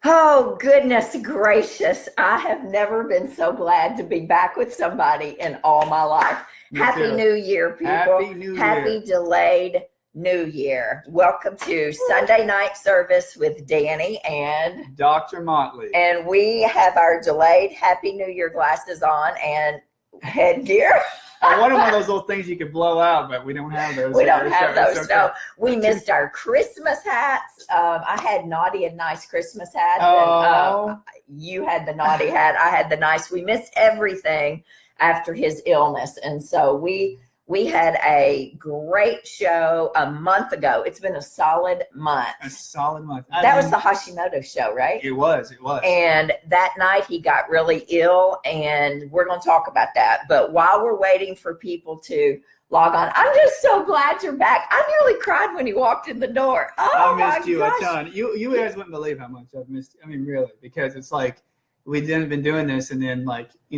Oh, goodness gracious. I have never been so glad to be back with somebody in all my life. Happy New Year, people. Happy New Year. Happy delayed New Year. Welcome to Sunday night service with Dani and Dr. Motley. And we have our delayed Happy New Year glasses on and headgear. I wanted one of those little things you could blow out, but we don't have those. We don't have those. No, we missed our Christmas hats. I had naughty and nice Christmas hats. Oh. And, you had the naughty hat. I had the nice. We missed everything after his illness, and so we had a great show a month ago. It's been a solid month. A solid month. That was the Hashimoto show, right? It was. And that night he got really ill, and we're going to talk about that. But while we're waiting for people to log on, I'm just so glad you're back. I nearly cried when you walked in the door. Oh, I missed you a ton. You guys wouldn't believe how much I've missed. I mean, really, because it's like we didn't been doing this, and then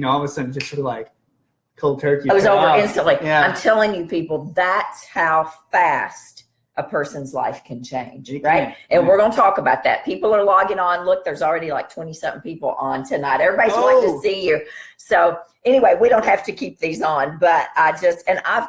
all of a sudden just sort of like cold turkey. It was over instantly. Yeah. I'm telling you, people, that's how fast a person's life can change, right? And we're going to talk about that. People are logging on. Look, there's already like 20-something people on tonight. Everybody's wanting to see you. So anyway, we don't have to keep these on, but I've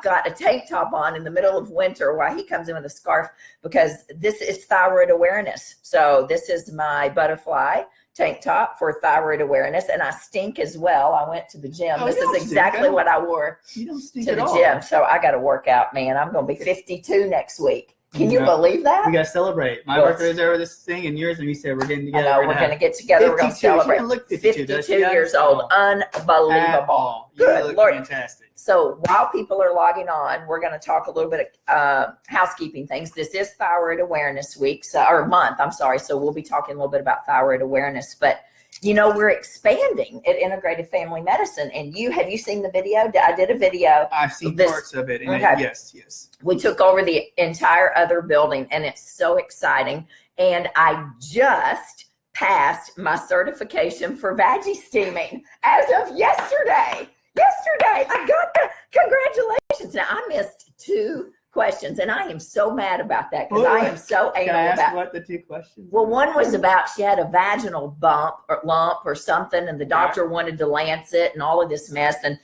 got a tank top on in the middle of winter while he comes in with a scarf because this is thyroid awareness. So this is my butterfly tank top for thyroid awareness, and I stink as well. I went to the gym. This is exactly what I wore to the gym. So I got to work out, man. I'm going to be 52 next week. Can you believe that? We got to celebrate. My birthday is over this thing, and yours, and we said we're getting together. I know, we're going to get together. We're going to celebrate. 52 years old. Unbelievable. Good Lord. Fantastic. So while people are logging on, we're going to talk a little bit of housekeeping things. This is Thyroid Awareness Week, or month, I'm sorry. So we'll be talking a little bit about thyroid awareness. But, we're expanding at Integrated Family Medicine. And have you seen the video? I did a video. I've seen parts of it. And yes. We took over the entire other building, and it's so exciting. And I just passed my certification for veggie steaming as of yesterday. I got the congratulations. Now, I missed 2 questions, and I am so mad about that because I am so anal about. Can I ask what the 2 questions? Well, one was about she had a vaginal lump or something, and the doctor wanted to lance it and all of this mess. And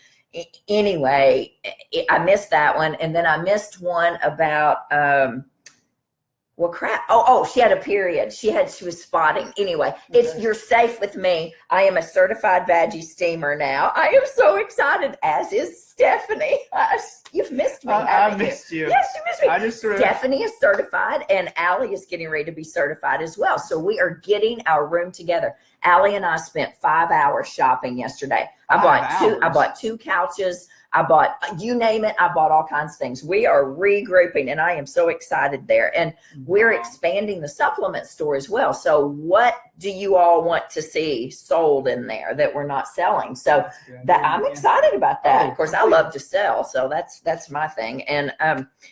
anyway, I missed that one, and then I missed one about she had a period. She was spotting. Anyway, you're safe with me. I am a certified veggie steamer now. I am so excited, as is Stephanie. You've missed me. I missed you. Yes, you missed me. Stephanie is certified, and Allie is getting ready to be certified as well. So we are getting our room together. Allie and I spent 5 hours shopping yesterday. I bought 2 couches. I bought, you name it, I bought all kinds of things. We are regrouping, and I am so excited there. And we're expanding the supplement store as well. So what do you all want to see sold in there that we're not selling? So I'm excited about that. Of course, I love to sell, so that's my thing. And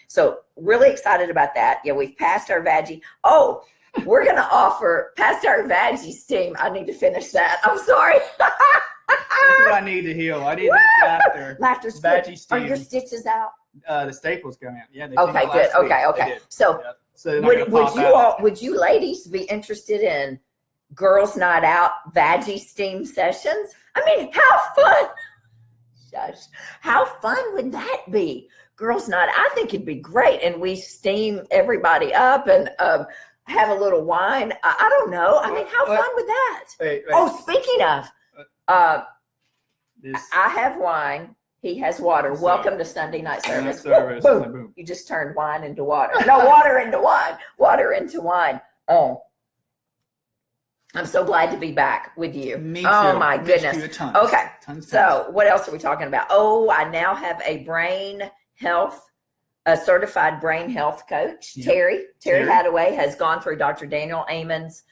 so really excited about that. Yeah, we've passed our veggie. Oh, we're going to offer past our veggie steam. I need to finish that. I'm sorry. That's what I need to heal. I need laughter. Laughter's veggie good. steam. Are your stitches out? The staples come out. Yeah. They okay, good. Okay. So, would you ladies be interested in girls' night out veggie steam sessions? I mean, how fun? Shush. How fun would that be? Girls' night. I think it'd be great, and we steam everybody up and have a little wine. I don't know. I mean, how fun would that? Wait. Oh, speaking of. I have wine. He has water. Welcome to Sunday night service. Boom. You just turned wine into water. No, water into wine. Water into wine. Oh, I'm so glad to be back with you. Me too. Oh my goodness. Okay. Tons. What else are we talking about? Oh, I now have a certified brain health coach. Yep. Terry Hadaway has gone through Dr. Daniel Amen's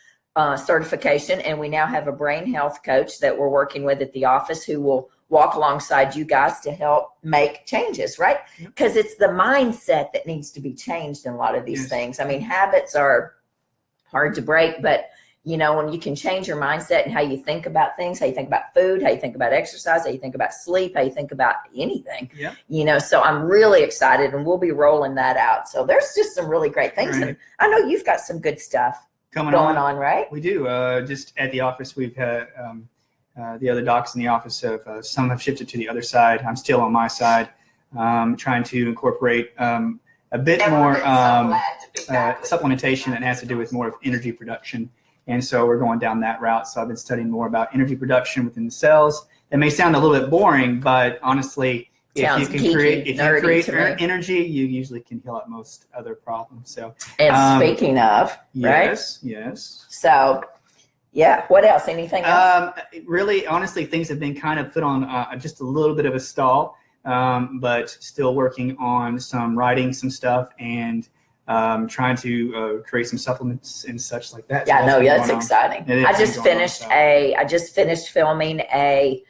certification, and we now have a brain health coach that we're working with at the office who will walk alongside you guys to help make changes, right? Because it's the mindset that needs to be changed in a lot of these things. I mean, habits are hard to break, but when you can change your mindset and how you think about things, how you think about food, how you think about exercise, how you think about sleep, how you think about anything, so I'm really excited, and we'll be rolling that out. So there's just some really great things. Right. And I know you've got some good stuff. going on, right? We do. Just at the office, we've had the other docs in the office some have shifted to the other side. I'm still on my side, trying to incorporate a bit more supplementation that has to do with more of energy production. And so we're going down that route. So I've been studying more about energy production within the cells. It may sound a little bit boring, but honestly, if you can create energy, you usually can heal out most other problems. So, and speaking of, yes. So, yeah. What else? Anything else? Really, honestly, things have been kind of put on just a little bit of a stall, but still working on some writing, some stuff, and trying to create some supplements and such like that. Yeah, so that's exciting. I just finished filming a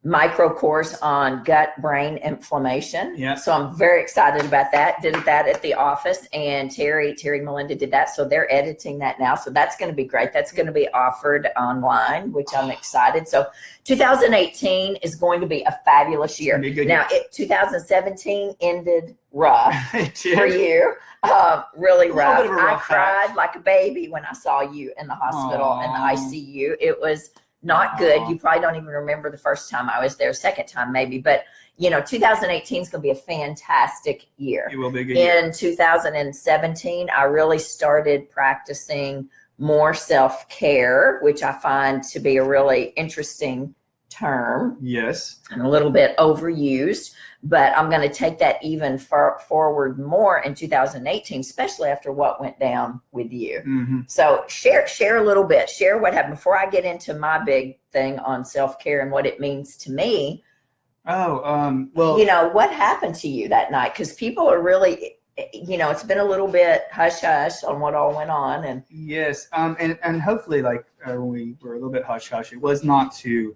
micro course on gut brain inflammation. Yeah. So I'm very excited about that. Did that at the office, and Terry and Melinda did that. So they're editing that now. So that's going to be great. That's going to be offered online, which I'm excited. So 2018 is going to be a fabulous year. Now, 2017 ended rough for you. Really rough. I cried like a baby when I saw you in the hospital in the ICU. It was not good. You probably don't even remember the first time I was there, second time maybe, but 2018 is going to be a fantastic year. It will be a good year. In 2017, I really started practicing more self-care, which I find to be a really interesting term. Yes. And a little bit overused, but I'm going to take that even forward more in 2018, especially after what went down with you. Mm-hmm. So share a little bit, share what happened before I get into my big thing on self-care and what it means to me. Well, what happened to you that night? Because people are really, it's been a little bit hush hush on what all went on. And yes. And hopefully when we were a little bit hush hush, it was not to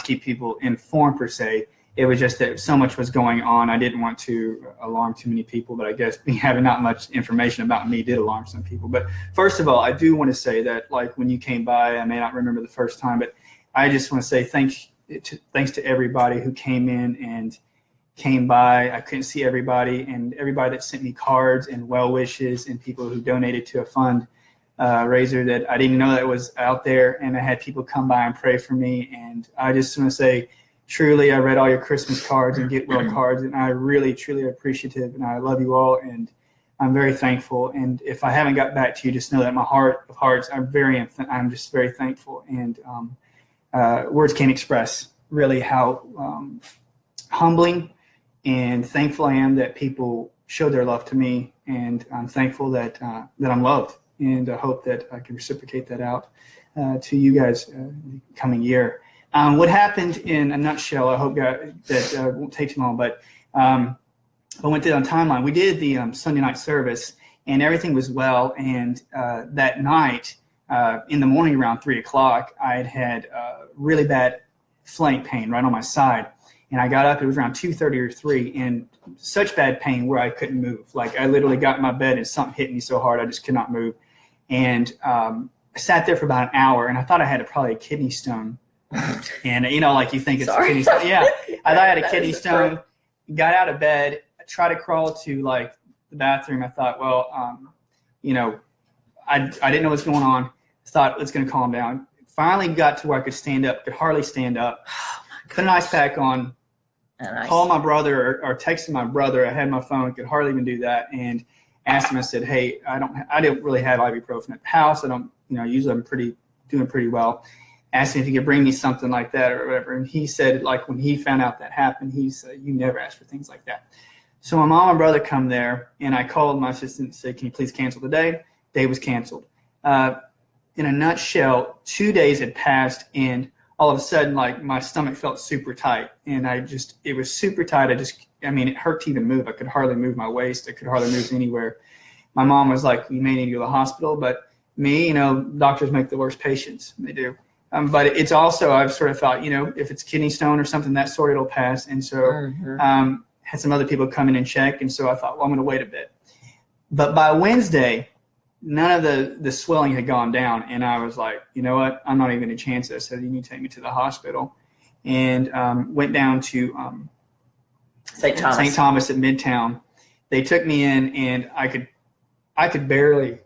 keep people informed per se. It was just that so much was going on. I didn't want to alarm too many people, but I guess having not much information about me did alarm some people. But first of all, I do want to say that when you came by, I may not remember the first time, but I just want to say thanks to everybody who came in and came by. I couldn't see everybody, and everybody that sent me cards and well wishes, and people who donated to a fund raiser that I didn't know that was out there, and I had people come by and pray for me. And I just want to say, truly, I read all your Christmas cards and get well cards, and I really, truly appreciative, and I love you all, and I'm very thankful. And if I haven't got back to you, just know that my heart of hearts, I'm just very thankful, and words can't express really how humbling and thankful I am that people show their love to me, and I'm thankful that I'm loved, and I hope that I can reciprocate that out to you guys coming year. What happened in a nutshell, I hope that won't take too long, but I went through on timeline. We did the Sunday night service, and everything was well. And that night, in the morning around 3 o'clock, I had really bad flank pain right on my side. And I got up, it was around 2:30 or 3, and such bad pain where I couldn't move. I literally got in my bed and something hit me so hard I just could not move. And I sat there for about an hour, and I thought I had probably a kidney stone. And you think it's a kidney stone. Yeah, I thought I had a kidney stone. Got out of bed, tried to crawl to the bathroom. I thought, well, I didn't know what's going on. I thought it's going to calm down. Finally got to where I could stand up. Could hardly stand up. Put an ice pack on. Called my brother or texted my brother. I had my phone. Could hardly even do that. And asked him. I said, hey, I didn't really have ibuprofen at the house. I don't. Usually I'm doing pretty well. Asked him if he could bring me something like that or whatever. And he said, when he found out that happened, he said, you never ask for things like that. So my mom and brother come there, and I called my assistant and said, can you please cancel today? Day was canceled. In a nutshell, 2 days had passed, and all of a sudden, my stomach felt super tight. And it was super tight. It hurt to even move. I could hardly move my waist. I could hardly move anywhere. My mom was like, you may need to go to the hospital. But me, doctors make the worst patients. They do. But it's also, I've sort of thought, if it's kidney stone or something, that sort, it'll pass. And so had some other people come in and check. And so I thought, well, I'm going to wait a bit. But by Wednesday, none of the swelling had gone down. And I was like, you know what? I'm not even going to chance this. I said, you need to take me to the hospital. And went down to St. Thomas at Midtown. They took me in, and I could barely,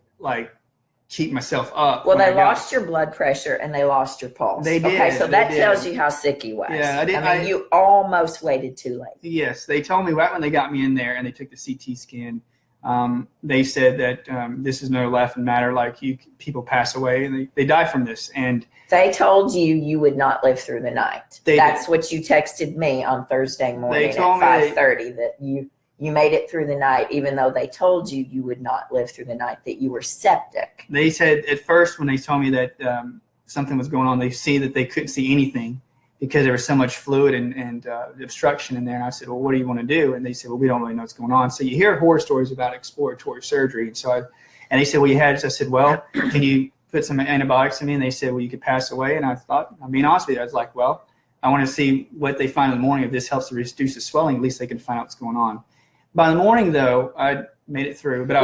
keep myself up. Well, they lost your blood pressure and they lost your pulse. They did. Okay, so that tells you how sick he was. Yeah, I mean, you almost waited too late. Yes, they told me right when they got me in there and they took the CT scan. They said that this is no laughing matter. Like people pass away and they die from this. And they told you would not live through the night. That's what you texted me on Thursday morning at 5:30. That you made it through the night, even though they told you would not live through the night, that you were septic. They said at first when they told me that something was going on, they couldn't see anything because there was so much fluid and obstruction in there. And I said, well, what do you want to do? And they said, well, we don't really know what's going on. So you hear horror stories about exploratory surgery. And so they said, well, you had it. So I said, well, can you put some antibiotics in me? And they said, well, you could pass away. And I thought, I mean, honestly, I was like, well, I want to see what they find in the morning. If this helps to reduce the swelling, at least they can find out what's going on. By the morning, though, I made it through. But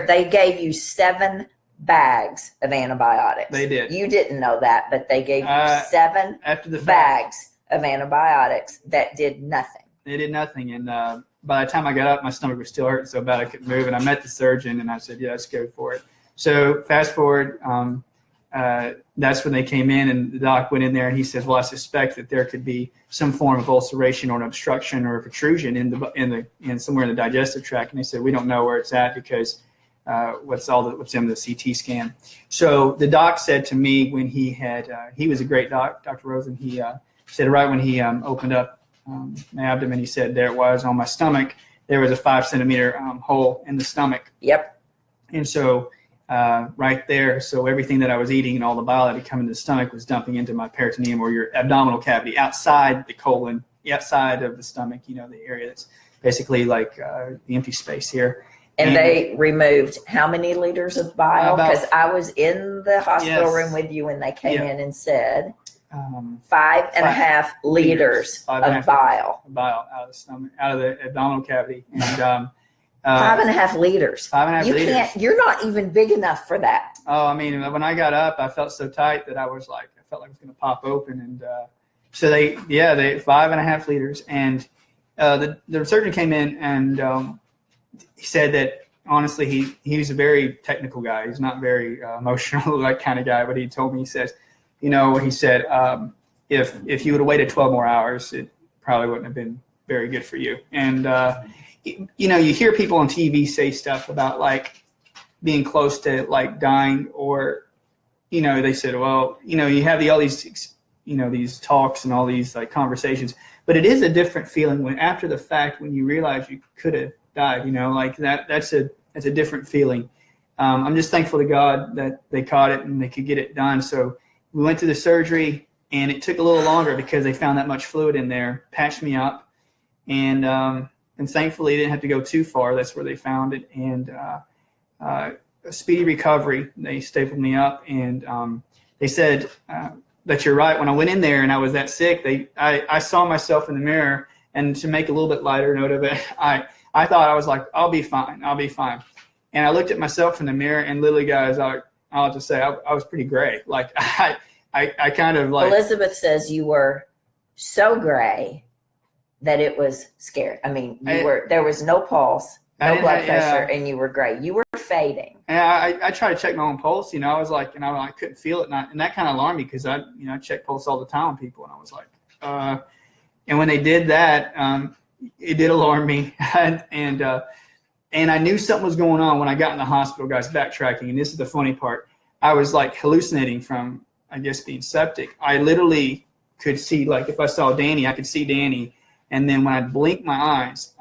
they gave you 7 bags of antibiotics. They did. You didn't know that, but they gave you 7 bags of antibiotics that did nothing. They did nothing. And by the time I got up, my stomach was still hurting so bad I couldn't move. And I met the surgeon, and I said, yeah, let's go for it. So fast forward, that's when they came in, and the doc went in there, and he says, well, I suspect that there could be some form of ulceration or an obstruction or a protrusion in somewhere in the digestive tract. And they said, we don't know where it's at because what's in the CT scan. So the doc said to me when he was a great doc, Dr. Rosen, he said right when he opened up my abdomen, he said there it was on my stomach. There was a 5-centimeter hole in the stomach. Yep. And so right there, so everything that I was eating and all the bile that had come into the stomach was dumping into my peritoneum, or your abdominal cavity, outside the colon, outside of the stomach, the area that's basically like the empty space here. And they removed how many liters of bile? Because I was in the hospital room with you when they came in and said 5.5 liters of bile. Bile out of the stomach, out of the abdominal cavity. And 5.5 liters. 5.5 liters. You're not even big enough for that. Oh, I mean, when I got up, I felt so tight that I felt like it was going to pop open. And so they 5.5 liters. And the surgeon came in and he said that honestly, he's a very technical guy. He's not very emotional, that kind of guy. But he told me, he says, he said, if you would have waited 12 more hours, it probably wouldn't have been very good for you. And you hear people on TV say stuff about like being close to like dying, or they said, well, you have all these these talks and all these like conversations, but it is a different feeling when after the fact, when you realize you could have died, like that's a different feeling. I'm just thankful to God that they caught it and they could get it done. So we went through the surgery, and it took a little longer because they found that much fluid in there, patched me up, and thankfully, didn't have to go too far. That's where they found it. And a speedy recovery. They stapled me up, and they said that you're right. When I went in there and I was that sick, I saw myself in the mirror, and to make a little bit lighter note of it, I thought, I was like, I'll be fine. And I looked at myself in the mirror, and literally, guys, I'll just say I was pretty gray. Like I kind of like. Elizabeth says you were so gray that it was scary. I mean, there was no pulse, no blood pressure, and you were gray. You were fading. Yeah, I tried to check my own pulse. I was like, and I couldn't feel it, and that kind of alarmed me because I check pulse all the time on people, and I was like, and when they did that, it did alarm me, and I knew something was going on when I got in the hospital, guys. Backtracking, and this is the funny part. I was like hallucinating from, I guess, being septic. I literally could see, like, if I saw Dani, I could see Dani. And then when I blinked my eyes,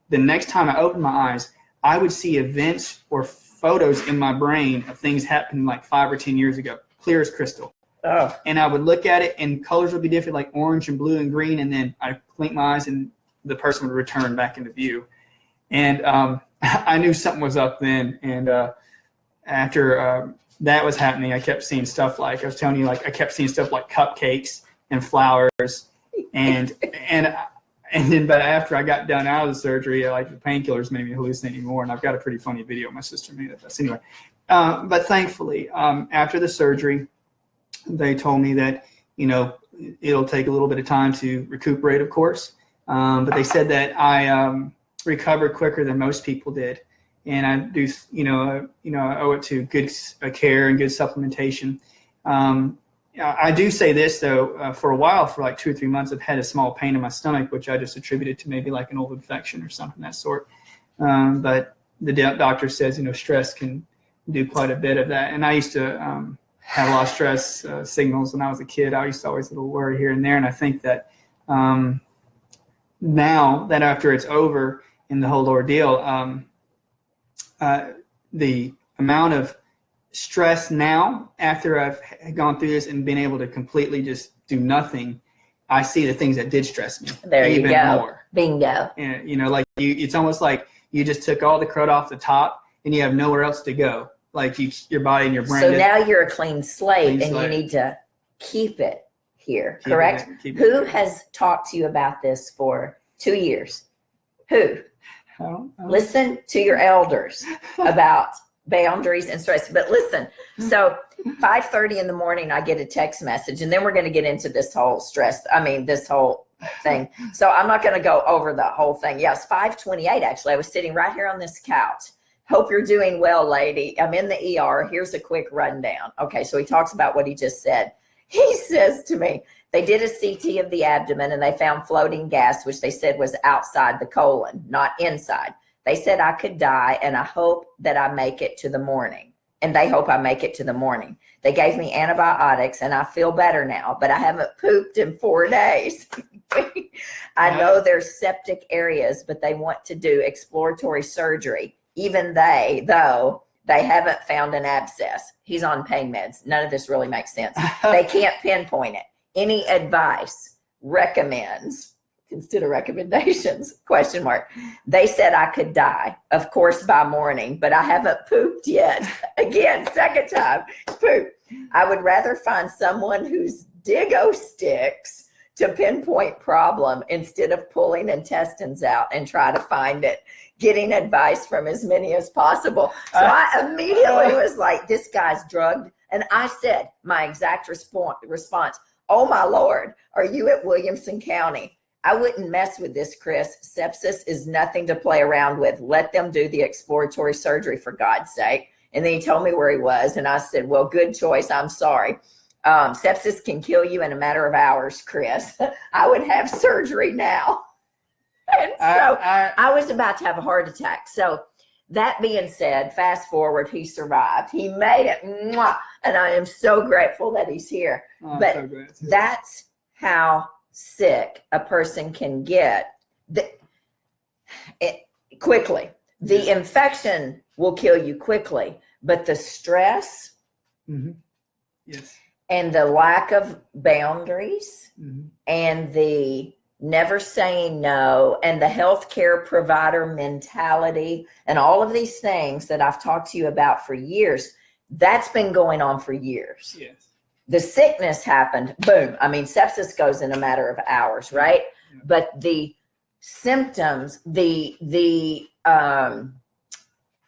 the next time I opened my eyes, I would see events or photos in my brain of things happening like 5 or 10 years ago, clear as crystal. Oh. And I would look at it, and colors would be different, like orange and blue and green. And then I blink my eyes, and the person would return back into view. And I knew something was up then. And after that was happening, I kept seeing stuff like, I was telling you, like I kept seeing stuff like cupcakes and flowers, and then, but after I got done out of the surgery, like the painkillers made me hallucinate anymore. And I've got a pretty funny video my sister made of this. Anyway, but thankfully, after the surgery, they told me that, it'll take a little bit of time to recuperate, of course. But they said that I recovered quicker than most people did. and I do, I owe it to good care and good supplementation. I do say this though, for a while, for like 2 or 3 months, I've had a small pain in my stomach, which I just attributed to maybe like an old infection or something of that sort. But the doctor says, stress can do quite a bit of that. And I used to have a lot of stress signals when I was a kid. I used to always a little worry here and there. And I think that now that after it's over in the whole ordeal, the amount of stress now after I've gone through this and been able to completely just do nothing, I see the things that did stress me there even you go. more. Bingo. And it's almost like you just took all the crud off the top and you have nowhere else to go. Like your body and your brain. So now you're a clean slate, and you need to keep it here, correct? Who has talked to you about this for 2 years? Who? I don't know. Listen to your elders about boundaries and stress. But listen, so 5:30 in the morning, I get a text message, and then we're going to get into this whole this whole thing. So I'm not going to go over the whole thing. Yes, 5:28, actually. I was sitting right here on this couch. Hope you're doing well, lady. I'm in the ER. Here's a quick rundown. Okay, so he talks about what he just said. He says to me, they did a CT of the abdomen, and they found floating gas, which they said was outside the colon, not inside. They said I could die, and I hope that I make it to the morning. And they hope I make it to the morning. They gave me antibiotics, and I feel better now, but I haven't pooped in 4 days. I know there's septic areas, but they want to do exploratory surgery. Even though they haven't found an abscess. He's on pain meds. None of this really makes sense. They can't pinpoint it. Any advice, recommends, consider recommendations, ? They said I could die, of course, by morning, but I haven't pooped yet. Again, second time, poop. I would rather find someone who's digo sticks to pinpoint problem instead of pulling intestines out and try to find it. Getting advice from as many as possible. So I immediately was like, this guy's drugged. And I said, my exact response, oh my Lord, are you at Williamson County? I wouldn't mess with this, Chris. Sepsis is nothing to play around with. Let them do the exploratory surgery, for God's sake. And then he told me where he was. And I said, well, good choice. I'm sorry. Sepsis can kill you in a matter of hours, Chris. I would have surgery now. And so I was about to have a heart attack. So that being said, fast forward, he survived. He made it. Mwah, and I am so grateful that he's here. But so that's how sick a person can get quickly. The infection will kill you quickly, but the stress yes, and the lack of boundaries and the never saying no, and the healthcare provider mentality, and all of these things that I've talked to you about for years, that's been going on for years. Yes. The sickness happened, boom. I mean, sepsis goes in a matter of hours, right? Yeah. But the symptoms, the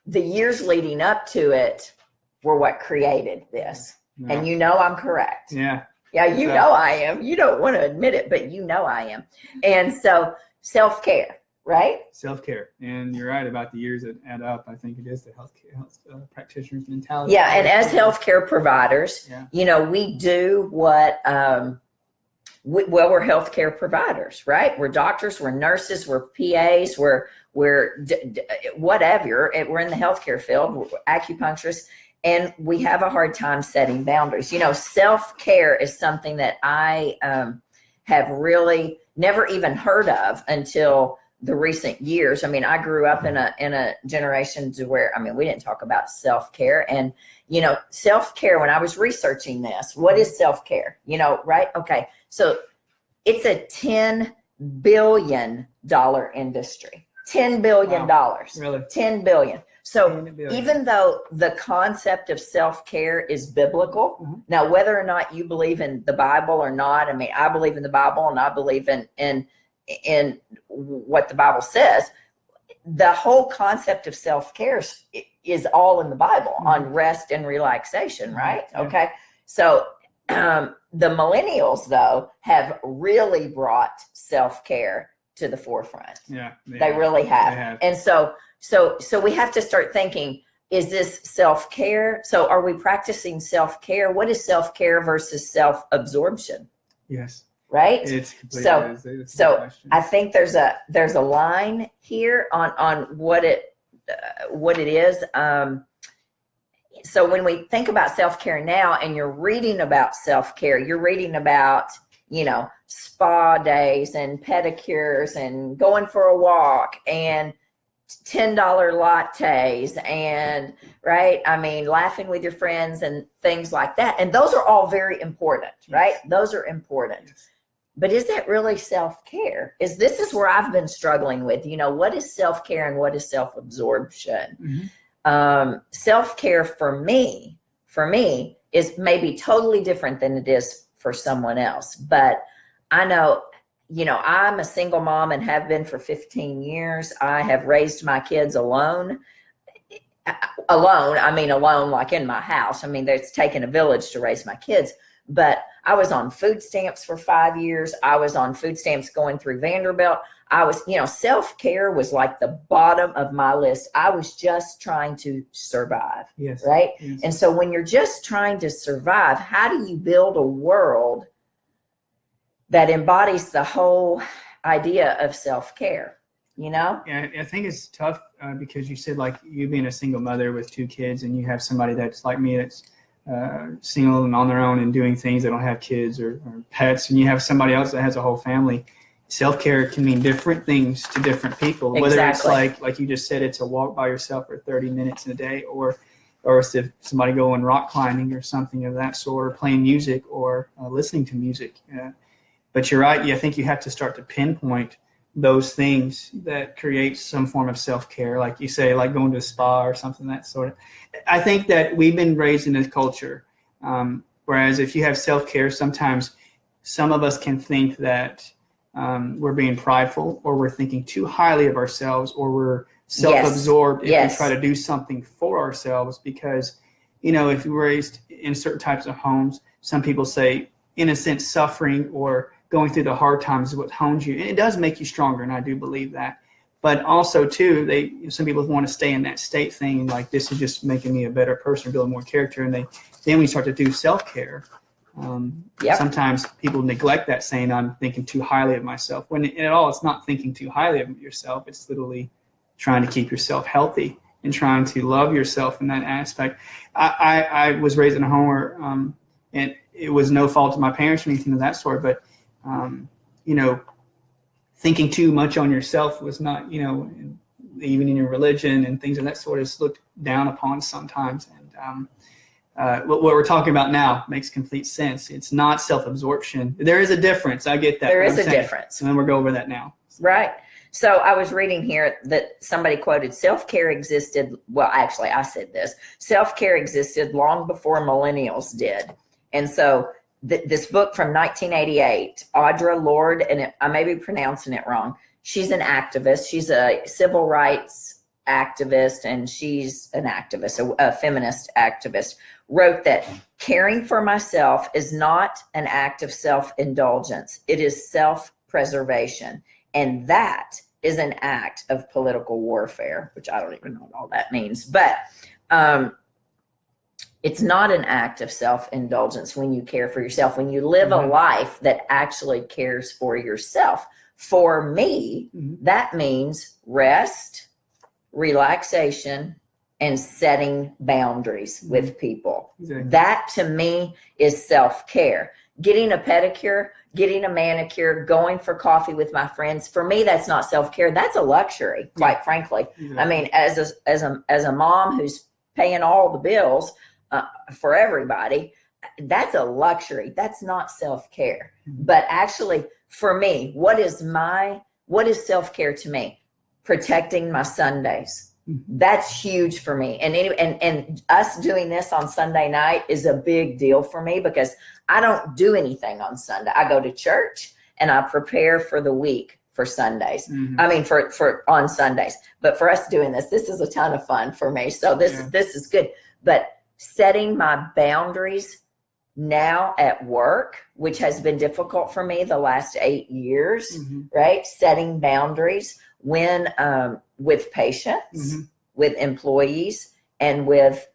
years leading up to it were what created this. Yeah. And I'm correct. Yeah. Yeah, know I am. You don't want to admit it, but I am. And so self-care, right? Self-care. And you're right about the years that add up. I think it is the health practitioner's mentality. Yeah, and as healthcare providers, we do what, we're healthcare providers, right? We're doctors, we're nurses, we're PAs, we're whatever. We're in the healthcare field, we're acupuncturists. And we have a hard time setting boundaries. Self-care is something that I have really never even heard of until the recent years. I mean, I grew up in a generation to where, we didn't talk about self-care. And, self-care, when I was researching this, what is self-care? Right? Okay. So it's a $10 billion industry. $10 billion. Wow. Really? $10 billion. So even though the concept of self-care is biblical, now whether or not you believe in the Bible or not, I believe in the Bible, and I believe in what the Bible says. The whole concept of self-care is all in the Bible on rest and relaxation, right? Yeah. Okay. So the millennials, though, have really brought self-care to the forefront. Yeah. They really have. And so So we have to start thinking, is this self-care? So are we practicing self-care? What is self-care versus self-absorption? Yes. Right? It's completely so I think there's a line here on what it is. So when we think about self-care now, and you're reading about self-care, you're reading about, spa days and pedicures and going for a walk and $10 lattes and right. I mean, laughing with your friends and things like that. And those are all very important, right? Those are important. Yes. But is that really self-care? This is where I've been struggling with, what is self-care and what is self-absorption? Mm-hmm. Self-care for me is maybe totally different than it is for someone else. But I know, I'm a single mom and have been for 15 years. I have raised my kids alone. I mean, alone, like in my house. I mean, it's taken a village to raise my kids. But I was on food stamps for 5 years. I was on food stamps going through Vanderbilt. I was, self-care was like the bottom of my list. I was just trying to survive. Yes. Right. Yes. And so when you're just trying to survive, how do you build a world that embodies the whole idea of self-care? Yeah, I think it's tough because you said like you being a single mother with 2 kids, and you have somebody that's like me that's single and on their own and doing things. They don't have kids or pets, and you have somebody else that has a whole family. Self-care can mean different things to different people. Whether it's like you just said, it's a walk by yourself for 30 minutes in a day, or it's if somebody going rock climbing or something of that sort, or playing music or listening to music. But you're right. I think you have to start to pinpoint those things that create some form of self-care, like you say, like going to a spa or something, that sort of. I think that we've been raised in this culture, whereas if you have self-care, sometimes some of us can think that we're being prideful, or we're thinking too highly of ourselves, or we're self-absorbed if we try to do something for ourselves. Because, if you're raised in certain types of homes, some people say, in a sense, suffering or going through the hard times is what hones you. And it does make you stronger, and I do believe that. But also, too, some people want to stay in that state thing, like this is just making me a better person, building more character. And then we start to do self-care. Sometimes people neglect that, saying I'm thinking too highly of myself. When at all, it's not thinking too highly of yourself. It's literally trying to keep yourself healthy and trying to love yourself in that aspect. I was raised in a home where, and it was no fault of my parents or anything of that sort, but thinking too much on yourself was not, even in your religion and things of that sort, is looked down upon sometimes. And what we're talking about now makes complete sense. It's not self-absorption. There is a difference. I get that. There is a difference. And then we'll go over that now. Right. So I was reading here that somebody quoted, self-care existed. Well, actually, I said this. Self-care existed long before millennials did. And so this book from 1988, Audre Lorde, and I may be pronouncing it wrong. She's an activist. She's a civil rights activist, and she's an activist, a feminist activist, wrote that caring for myself is not an act of self-indulgence. It is self-preservation. And that is an act of political warfare, which I don't even know what all that means. But it's not an act of self-indulgence when you care for yourself, when you live a life that actually cares for yourself. For me, that means rest, relaxation, and setting boundaries with people. Exactly. That to me is self-care. Getting a pedicure, getting a manicure, going for coffee with my friends. For me, that's not self-care. That's a luxury, quite frankly. Exactly. I mean, as a mom who's paying all the bills for everybody, that's a luxury. That's not self-care. But actually, for me, what is self-care to me? Protecting my Sundays. That's huge for me. And us doing this on Sunday night is a big deal for me, because I don't do anything on Sunday. I go to church and I prepare for the week for Sundays. I mean, for on Sundays. But for us doing this is a ton of fun for me. So this is good. But setting my boundaries now at work, which has been difficult for me the last 8 years, right? Setting boundaries when with patients, with employees, and with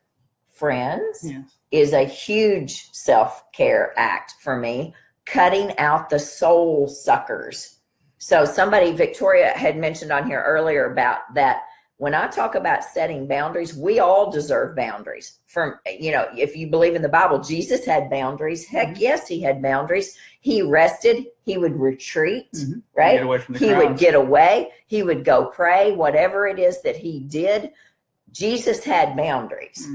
friends is a huge self-care act for me. Cutting out the soul suckers. So Victoria had mentioned on here earlier about that. When I talk about setting boundaries, we all deserve boundaries. From, if you believe in the Bible, Jesus had boundaries. Heck yes, he had boundaries. He rested. He would retreat, right? Get away from the he crowds. would get away. He would go pray, whatever it is that he did. Jesus had boundaries.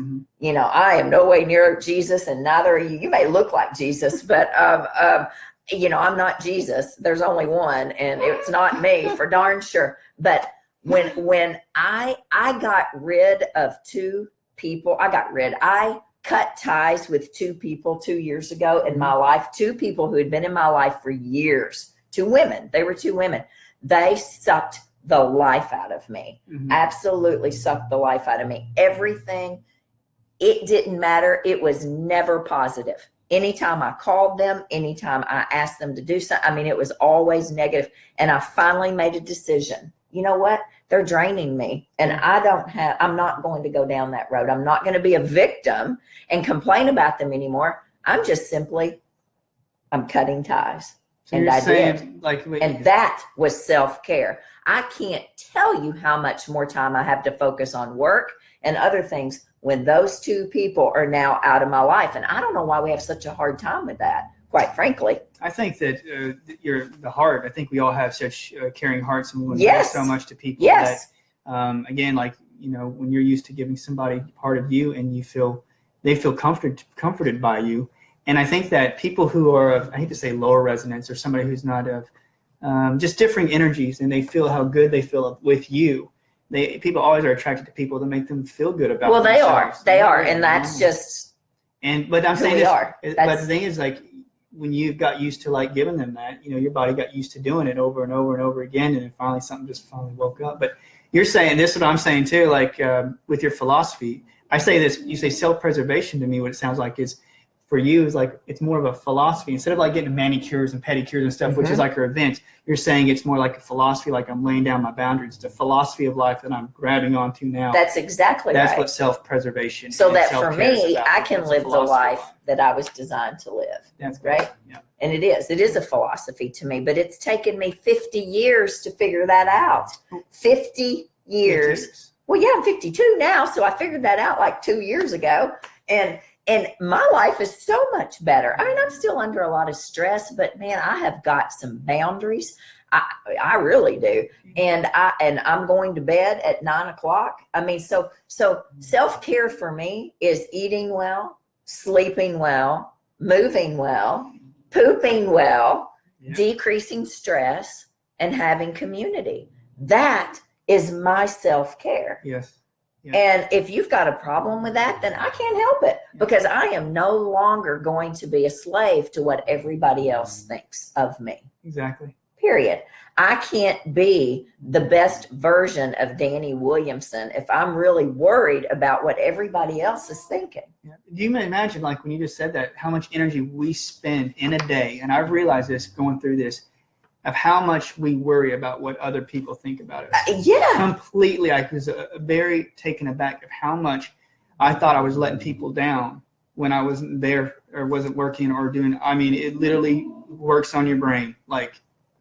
I am no way near Jesus, and neither are you. You may look like Jesus, but I'm not Jesus. There's only one, and it's not me for darn sure. But when I got rid of two people, I cut ties with two people 2 years ago in my life, two people who had been in my life for years, two women. They were two women. They sucked the life out of me. Absolutely sucked the life out of me. Everything, it didn't matter. It was never positive. Anytime I called them, anytime I asked them to do something, it was always negative. And I finally made a decision. You know what? They're draining me, and I'm not going to go down that road. I'm not going to be a victim and complain about them anymore. I'm cutting ties. So and you're I saying, did. And that was self-care. I can't tell you how much more time I have to focus on work and other things when those two people are now out of my life. And I don't know why we have such a hard time with that, quite frankly. I think that the heart, I think we all have such caring hearts, and we want to give so much to people that, again, when you're used to giving somebody part of you and they feel comforted by you. And I think that people who are of, I hate to say lower resonance, or somebody who's not of just differing energies, and they feel how good they feel with you. People always are attracted to people that make them feel good about themselves. They are. And that's just but I'm saying this, but the thing is, when you've got used to giving them that, your body got used to doing it over and over and over again, and then finally something just finally woke up. But you're saying this is what I'm saying too, with your philosophy. I say this, you say self-preservation. To me, what it sounds like is, for you, is it's more of a philosophy. Instead of getting manicures and pedicures and stuff, which is your event, you're saying it's more like a philosophy, I'm laying down my boundaries. It's a philosophy of life that I'm grabbing onto now. That's exactly right. That's what self-preservation so that for me, I can live the life that I was designed to live. That's right. Yeah. And it is a philosophy to me, but it's taken me 50 years to figure that out. 50 years. Well, yeah, I'm 52 now, so I figured that out 2 years ago. And my life is so much better. I'm still under a lot of stress, but man, I have got some boundaries. I really do. And I'm going to bed at 9:00. So self-care for me is eating well, sleeping well, moving well, pooping well, decreasing stress, and having community. That is my self-care. Yes. Yeah. And if you've got a problem with that, then I can't help it, because I am no longer going to be a slave to what everybody else thinks of me. Exactly. Period. I can't be the best version of Dani Williamson if I'm really worried about what everybody else is thinking. Yeah. You may imagine, when you just said that, how much energy we spend in a day. And I've realized this going through this, of how much we worry about what other people think about us. Completely. I was very taken aback of how much I thought I was letting people down when I wasn't there or wasn't working or doing. It literally works on your brain,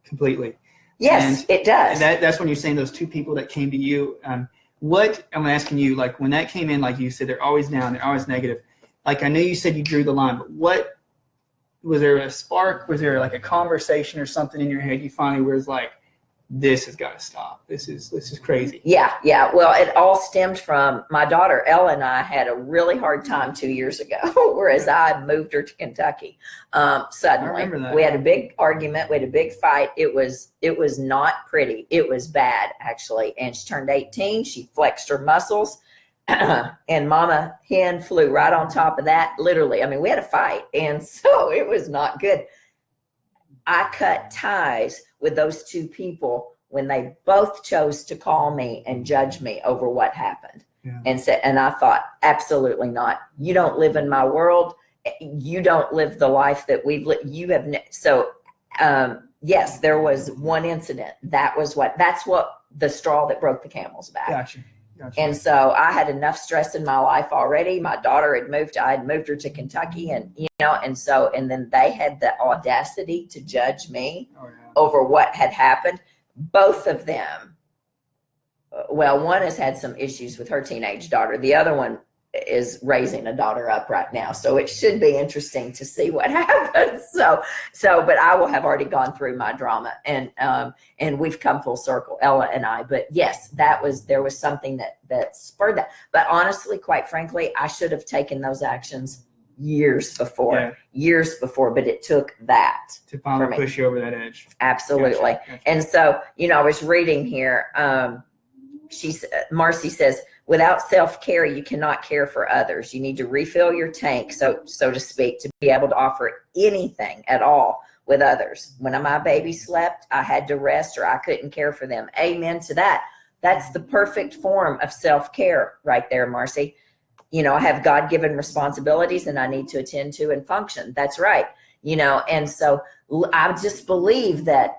completely. Yes, it does. And that's when you're saying those two people that came to you. What I'm asking you, when that came in, you said, they're always down, they're always negative. I know you said you drew the line, but what? Was there a spark? Was there a conversation or something in your head you finally was this has got to stop. This is crazy. Yeah. Well, it all stemmed from my daughter Ella and I had a really hard time 2 years ago, whereas I moved her to Kentucky. Suddenly, we had a big argument. We had a big fight. It was not pretty. It was bad, actually. And she turned 18. She flexed her muscles. And Mama Hen flew right on top of that, literally. We had a fight, and so it was not good. I cut ties with those two people when they both chose to call me and judge me over what happened. Yeah. And I thought, absolutely not. You don't live in my world. You don't live the life that we've lived. You have. Yes, there was one incident. That's what the straw that broke the camel's back. Gotcha. And so I had enough stress in my life already. My daughter I had moved her to Kentucky, and and then they had the audacity to judge me over what had happened. Both of them. Well, one has had some issues with her teenage daughter. The other one is raising a daughter up right now. So it should be interesting to see what happens. But I will have already gone through my drama, and we've come full circle, Ella and I. But yes, there was something that spurred that. But honestly, quite frankly, I should have taken those actions years before, but it took that to finally push you over that edge. Absolutely. Gotcha. And so, I was reading here, Marcy says, without self-care, you cannot care for others. You need to refill your tank, so to speak, to be able to offer anything at all with others. When my baby slept, I had to rest, or I couldn't care for them. Amen to that. That's the perfect form of self-care right there, Marcy. I have God-given responsibilities and I need to attend to and function. That's right. And so I just believe that,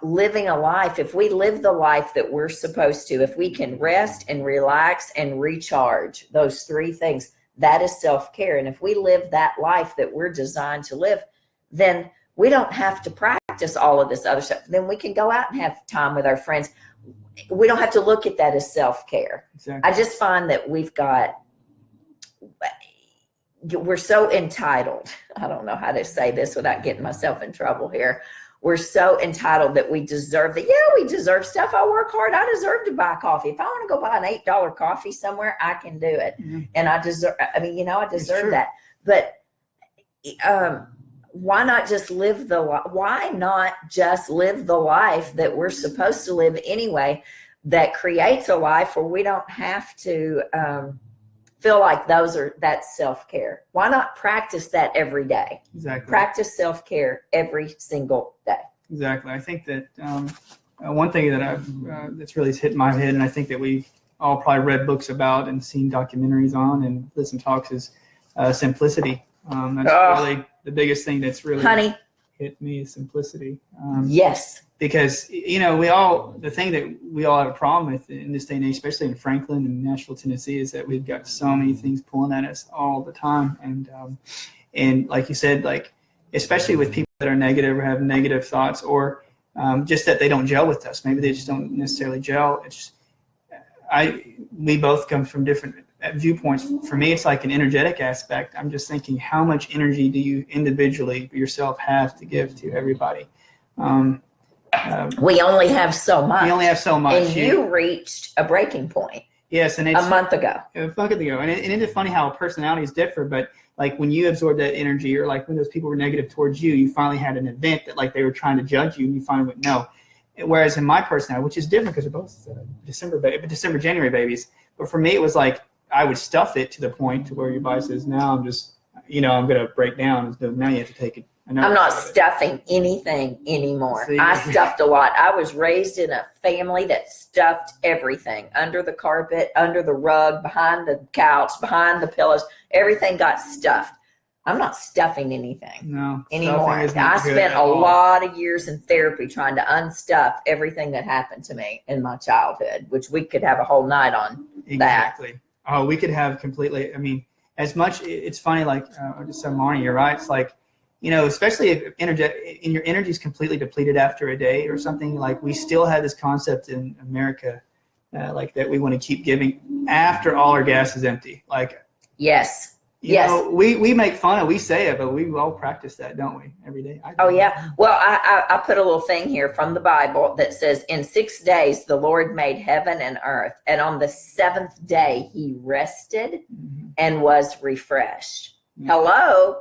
living a life, if we live the life that we're supposed to, if we can rest and relax and recharge, those three things, that is self-care. And if we live that life that we're designed to live, then we don't have to practice all of this other stuff. Then we can go out and have time with our friends. We don't have to look at that as self-care. Exactly. I just find that we're so entitled. I don't know how to say this without getting myself in trouble here. We're so entitled that we deserve that. Yeah, we deserve stuff. I work hard. I deserve to buy coffee. If I want to go buy an $8 coffee somewhere, I can do it. Mm-hmm. And I deserve that. But why not just live the life that we're supposed to live anyway, that creates a life where we don't have to feel like that's self-care. Why not practice that every day? Exactly. Practice self-care every single day. Exactly. I think that one thing that that's really hit my head, and I think that we've all probably read books about and seen documentaries on and listened to talks, is simplicity. That's really the biggest thing that's really hit me is simplicity. Yes. Because, the thing that we all have a problem with in this day and age, especially in Franklin and Nashville, Tennessee, is that we've got so many things pulling at us all the time. And like you said, especially with people that are negative or have negative thoughts, or just that they don't gel with us. Maybe they just don't necessarily gel. We both come from different viewpoints. For me, it's like an energetic aspect. I'm just thinking, how much energy do you individually yourself have to give to everybody? We only have so much. And you reached a breaking point. Yes, and a month ago. And it's funny how personalities differ, but like when you absorb that energy, or like when those people were negative towards you, you finally had an event that like they were trying to judge you, and you finally went no. Whereas in my personality, which is different because we're both December, January babies, but for me it was like I would stuff it to the point to where your body says, now I'm just, I'm going to break down. So now you have to take it. I'm not stuffing anything anymore. See? I stuffed a lot. I was raised in a family that stuffed everything under the carpet, under the rug, behind the couch, behind the pillows. Everything got stuffed. I'm not stuffing anything anymore. I spent a lot of years in therapy trying to unstuff everything that happened to me in my childhood, which we could have a whole night on. Exactly. That. Oh, we could have completely. I mean, as much. It's funny. Like I just said, Marnie, you're right. It's like, especially if your energy is completely depleted after a day or something, like we still have this concept in America, like that we want to keep giving after all our gas is empty. Like, yes. We make fun of, we say it, but we all practice that, don't we, every day? Yeah. Well, I put a little thing here from the Bible that says, in 6 days, the Lord made heaven and earth. And on the seventh day, he rested and was refreshed. Mm-hmm. Hello.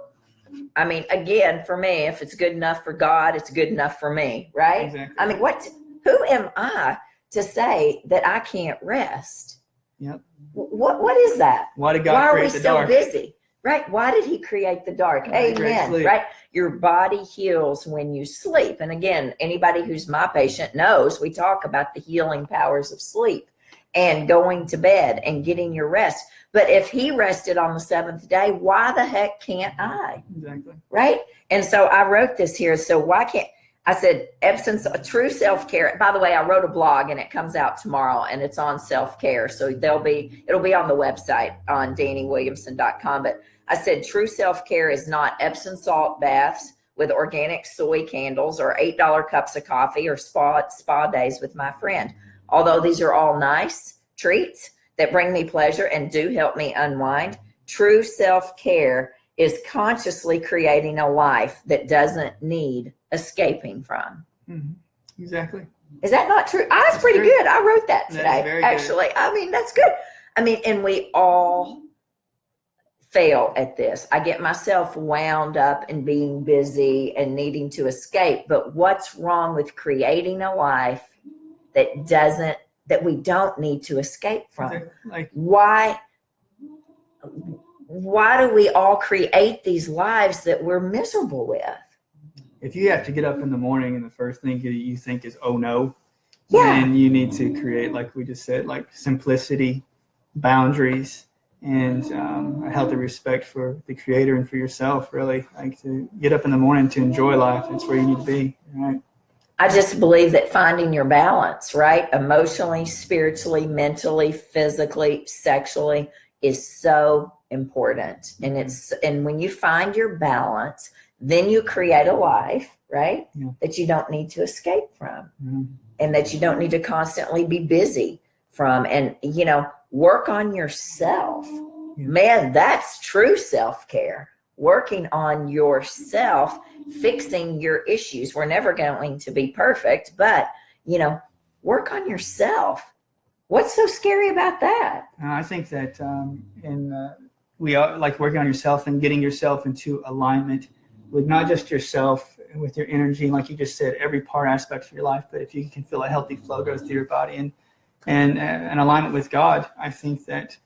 I mean, again, for me, if it's good enough for God, it's good enough for me, right? Exactly. I mean, who am I to say that I can't rest? Yep. What is that? Why did God create the dark? Why are we so busy? Right? Why did he create the dark? Amen. Right? Your body heals when you sleep. And again, anybody who's my patient knows we talk about the healing powers of sleep and going to bed and getting your rest. But if he rested on the seventh day, why the heck can't I? Exactly. Right? And so I wrote this here. So why can't I said, true self-care. By the way, I wrote a blog and it comes out tomorrow and it's on self-care. So it'll be on the website on DaniWilliamson.com. But I said, true self-care is not Epsom salt baths with organic soy candles or $8 cups of coffee or spa days with my friend. Although these are all nice treats that bring me pleasure and do help me unwind, true self-care is consciously creating a life that doesn't need escaping from. Mm-hmm. Exactly. Is that not true? That's pretty true. good. I wrote that today, that is very actually. Good. I mean, that's good. I mean, and we all fail at this. I get myself wound up in being busy and needing to escape. But what's wrong with creating a life that we don't need to escape from? Like, why do we all create these lives that we're miserable with? If you have to get up in the morning and the first thing you think is, oh no, Yeah. then you need to create, like we just said, like simplicity, boundaries, and a healthy respect for the creator and for yourself, really. Like, to get up in the morning to enjoy life. That's where you need to be, right? I just believe that finding your balance, right? Emotionally, spiritually, mentally, physically, sexually is so important. And when you find your balance, then you create a life, right? Yeah. That you don't need to escape from, Mm-hmm. and that you don't need to constantly be busy from, and, work on yourself. Yeah. Man, that's true self-care. Working on yourself, fixing your issues. We're never going to be perfect, but, work on yourself. What's so scary about that? I think that we are like working on yourself and getting yourself into alignment with not just yourself, with your energy, like you just said, every part aspect of your life, but if you can feel a healthy flow go through your body and alignment with God, I think that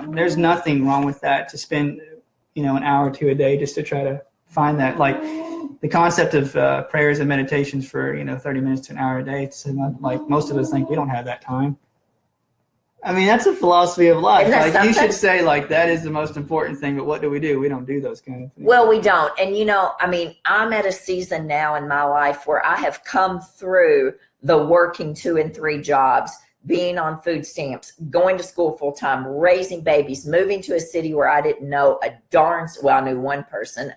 there's nothing wrong with that, to spend an hour or two a day just to try to find that. Like, the concept of prayers and meditations for 30 minutes to an hour a day, it's like most of us think we don't have that time. I mean, that's a philosophy of life. Like, you should say, like, that is the most important thing, but what do? We don't do those kind of things. Well, we don't. And, I'm at a season now in my life where I have come through the working 2 and 3 jobs, being on food stamps, going to school full time, raising babies, moving to a city where I didn't know I knew one person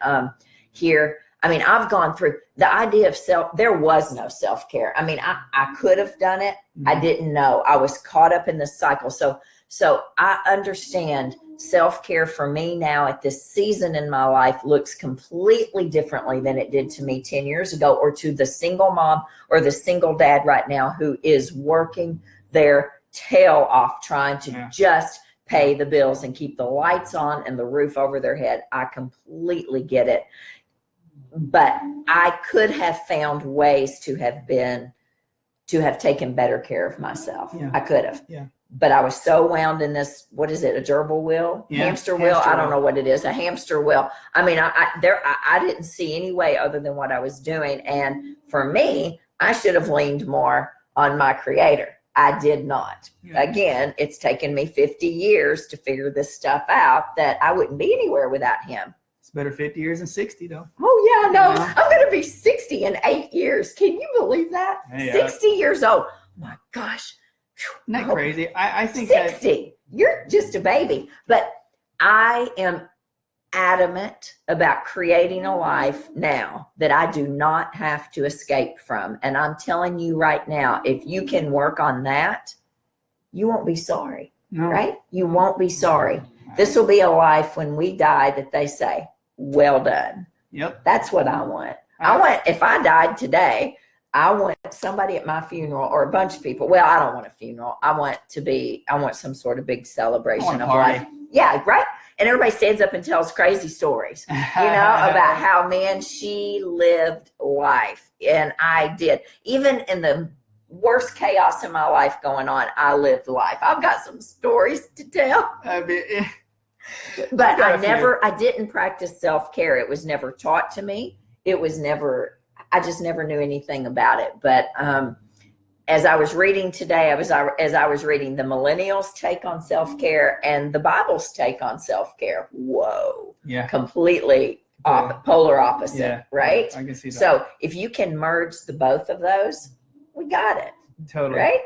here. I mean, I've gone through the idea of there was no self-care. I mean, I could have done it. Mm-hmm. I didn't know. I was caught up in the cycle. So I understand self-care for me now at this season in my life looks completely differently than it did to me 10 years ago, or to the single mom or the single dad right now who is working their tail off trying to just pay the bills and keep the lights on and the roof over their head. I completely get it. But I could have found ways to have taken better care of myself. Yeah. I could have. Yeah. But I was so wound in this, what is it, a gerbil wheel? Yeah. Hamster wheel? I don't know what it is, a hamster wheel. I mean, I didn't see any way other than what I was doing. And for me, I should have leaned more on my creator. I did not. Yeah. Again, it's taken me 50 years to figure this stuff out, that I wouldn't be anywhere without him. It's better 50 years than 60, though. Oh, yeah, no. Yeah. I'm going to be 60 in 8 years. Can you believe that? Yeah. 60 years old. Oh, my gosh. Isn't that crazy? I think 60. You're just a baby. But I am adamant about creating a life now that I do not have to escape from. And I'm telling you right now, if you can work on that, you won't be sorry, right? You won't be sorry. This will be a life when we die that they say, well done. Yep. That's what I want. If I died today, I want somebody at my funeral, or a bunch of people. Well, I don't want a funeral. I want some sort of big celebration of life. Yeah, right? And everybody stands up and tells crazy stories, about how, man, she lived life. And I did. Even in the worst chaos in my life going on, I lived life. I've got some stories to tell. But I didn't practice self-care. It was never taught to me. I just never knew anything about it. But as I was reading today, as I was reading the millennials' take on self-care and the Bible's take on self-care, whoa. Yeah. Completely polar opposite, Yeah, right? I can see that. So if you can merge the both of those, we got it. Totally. Right?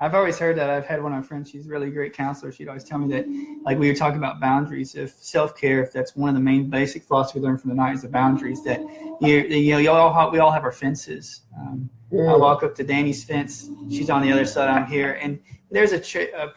I've always heard that. I've had one of my friends, she's a really great counselor. She'd always tell me that, like we were talking about boundaries, if self-care, if that's one of the main basic philosophy we learned from the night is the boundaries, that we all have our fences. I walk up to Dani's fence. She's on the other side. I'm here. And there's a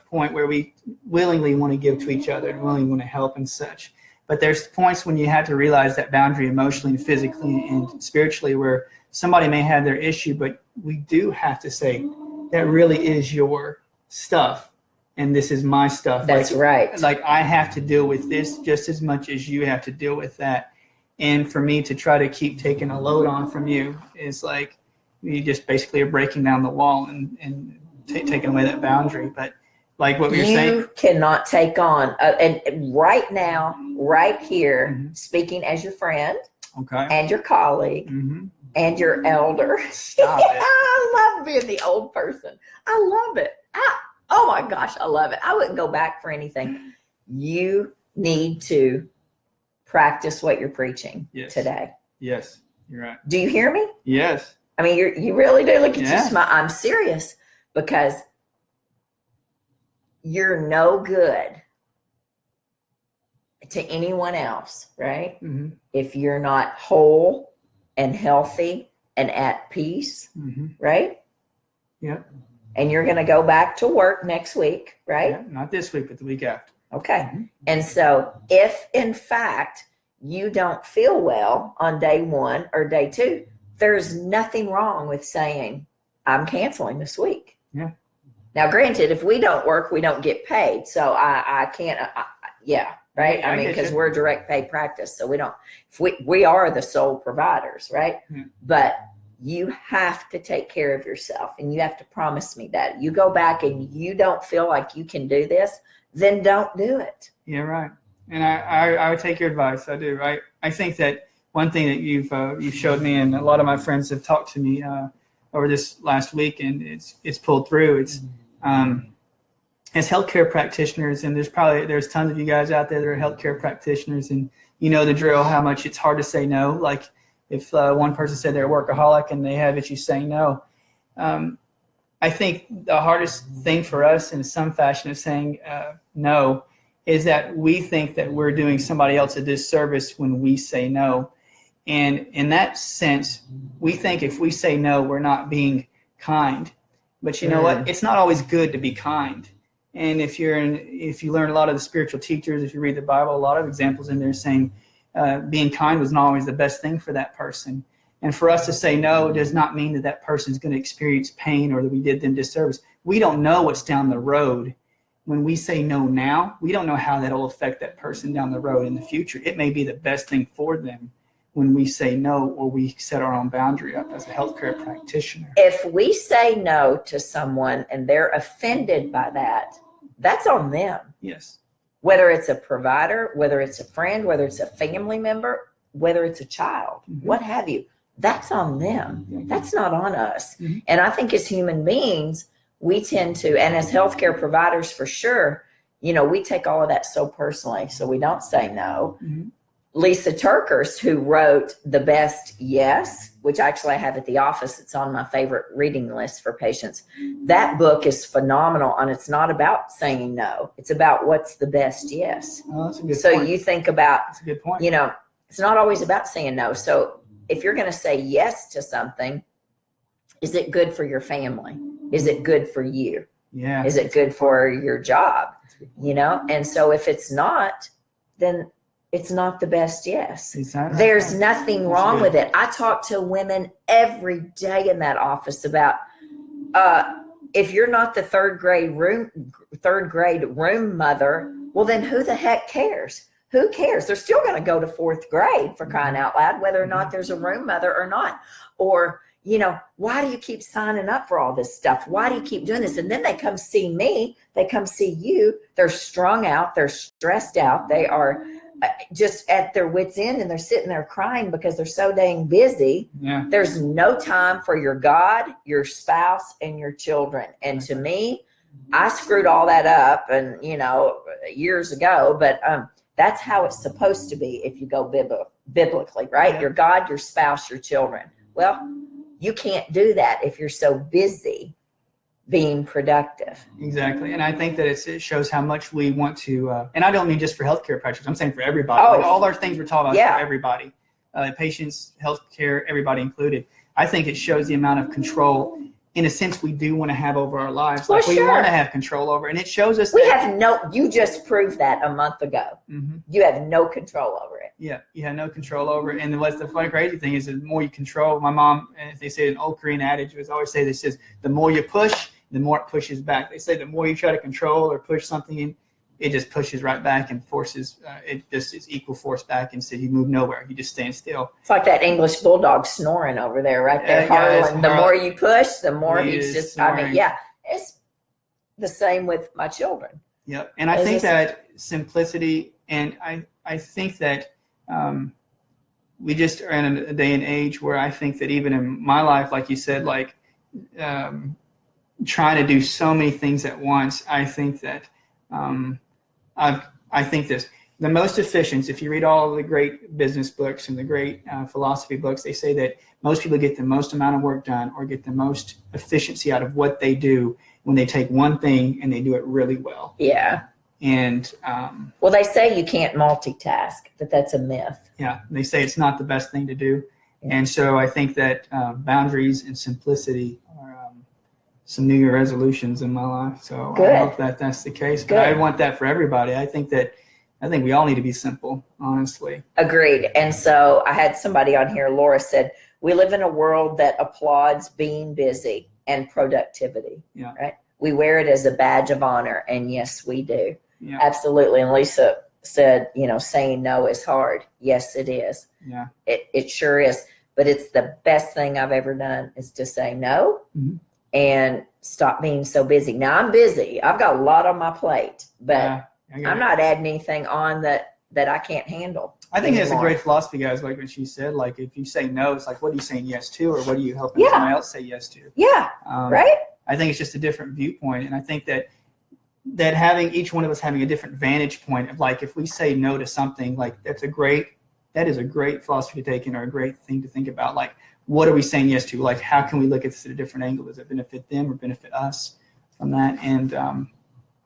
point where we willingly want to give to each other and willingly want to help and such. But there's points when you have to realize that boundary emotionally and physically and spiritually where somebody may have their issue, but we do have to say, that really is your stuff. And this is my stuff. That's right. Like I have to deal with this just as much as you have to deal with that. And for me to try to keep taking a load on from you is like, you just basically are breaking down the wall and taking away that boundary. But like what you're saying, you cannot take on, and right now, right here, speaking as your friend, okay, and your colleague, and your elder. Stop it. I love being the old person. I love it. Oh my gosh, I love it. I wouldn't go back for anything. You need to practice what you're preaching today. Yes, you're right. Do you hear me? Yes. I mean, you really do. Look at you smile. I'm serious, because you're no good to anyone else, right? If you're not whole and healthy and at peace, right? Yep. And you're going to go back to work next week, right? Yeah, not this week, but the week after. Okay. And so if in fact you don't feel well on day 1 or day 2, there's nothing wrong with saying, I'm canceling this week. Yeah. Now, granted, if we don't work, we don't get paid. So I can't, right? Yeah, I mean, because we're direct pay practice. So we are the sole providers, right? Yeah. But you have to take care of yourself, and you have to promise me that. You go back and you don't feel like you can do this, then don't do it. Yeah, right. And I would take your advice. I do. I think that one thing that you've showed me, and a lot of my friends have talked to me over this last week, and it's pulled through. It's as healthcare practitioners, and there's tons of you guys out there that are healthcare practitioners, and you know the drill, how much it's hard to say no. Like if one person said they're a workaholic and they have issues saying no. I think the hardest thing for us in some fashion of saying no is that we think that we're doing somebody else a disservice when we say no. And in that sense, we think if we say no, we're not being kind. But you know what? It's not always good to be kind. And if you learn a lot of the spiritual teachers, if you read the Bible, a lot of examples in there saying being kind was not always the best thing for that person. And for us to say no does not mean that that person is going to experience pain or that we did them disservice. We don't know what's down the road. When we say no now, we don't know how that will affect that person down the road in the future. It may be the best thing for them when we say no, or we set our own boundary up as a healthcare practitioner. If we say no to someone and they're offended by that, that's on them. Yes. Whether it's a provider, whether it's a friend, whether it's a family member, whether it's a child, what have you, that's on them. That's not on us. And I think as human beings, we tend to, and as healthcare providers for sure, we take all of that so personally, so we don't say no. Lisa Turkers, who wrote The Best Yes, which actually I have at the office, it's on my favorite reading list for patients. That book is phenomenal, and it's not about saying no. It's about what's the best yes. Oh, that's a good so point. You think about, that's a good point. It's not always about saying no. So if you're going to say yes to something, is it good for your family? Is it good for you? Yeah. Is it good for your job? And so if it's not, then it's not the best yes. There's nothing wrong with it. I talk to women every day in that office about if you're not the third grade room mother, well then who the heck cares? Who cares? They're still going to go to 4th grade, for crying out loud, whether or not there's a room mother or not. Or, why do you keep signing up for all this stuff? Why do you keep doing this? And then they come see me. They come see you. They're strung out. They're stressed out. They are just at their wits' end, and they're sitting there crying because they're so dang busy. Yeah. There's no time for your God, your spouse, and your children. And to me, I screwed all that up years ago, but that's how it's supposed to be if you go biblically, right? Yeah. Your God, your spouse, your children. Well, you can't do that if you're so busy being productive. Exactly. And I think that it shows how much we want to, and I don't mean just for healthcare practitioners, I'm saying for everybody. Oh, like all our things we're talking about yeah. for everybody, patients, healthcare, everybody included. I think it shows the amount of control, in a sense, we do want to have over our lives. Well, like we sure. want to have control over, and it shows us We have no, you just proved that a month ago. Mm-hmm. You have no control over it. Yeah, you have no control over it. And what's the funny, crazy thing is the more you control, my mom, as they say, an old Korean adage, was always say this is, the more you push, the more it pushes back. They say the more you try to control or push something in, it just pushes right back and forces, it just is equal force back, and so you move nowhere. You just stand still. It's like that English bulldog snoring over there, right there, Harlan. The more you push, the more he's just, snoring. I mean, yeah, it's the same with my children. Yep. And I think that simplicity, and I think that we just are in a day and age where I think that even in my life, like you said, like trying to do so many things at once, I think that I think this, the most efficient, if you read all of the great business books and the great philosophy books, they say that most people get the most amount of work done or get the most efficiency out of what they do when they take one thing and they do it really well. Yeah. And well, they say you can't multitask, but that's a myth. Yeah, they say it's not the best thing to do. Yeah. And so I think that boundaries and simplicity are some New Year resolutions in my life. So Good. I hope that that's the case. But I want that for everybody. I think we all need to be simple, honestly. Agreed. And so I had somebody on here, Laura said, we live in a world that applauds being busy and productivity. Yeah. Right? We wear it as a badge of honor. And yes, we do. Yeah. Absolutely. And Lisa said, saying no is hard. Yes, it is. Yeah. It sure is. But it's the best thing I've ever done is to say no. Mm-hmm. And stop being so busy. Now I'm busy. I've got a lot on my plate, but I'm not adding anything on that I can't handle. I think that's a great philosophy, guys. Like what she said, like if you say no, it's like, what are you saying yes to, or what are you helping someone else say yes to? Yeah. Right. I think it's just a different viewpoint. And I think that having each one of us having a different vantage point of like, if we say no to something, like that is a great philosophy to take in, or a great thing to think about. Like, what are we saying yes to? Like, how can we look at this at a different angle? Does it benefit them or benefit us from that? And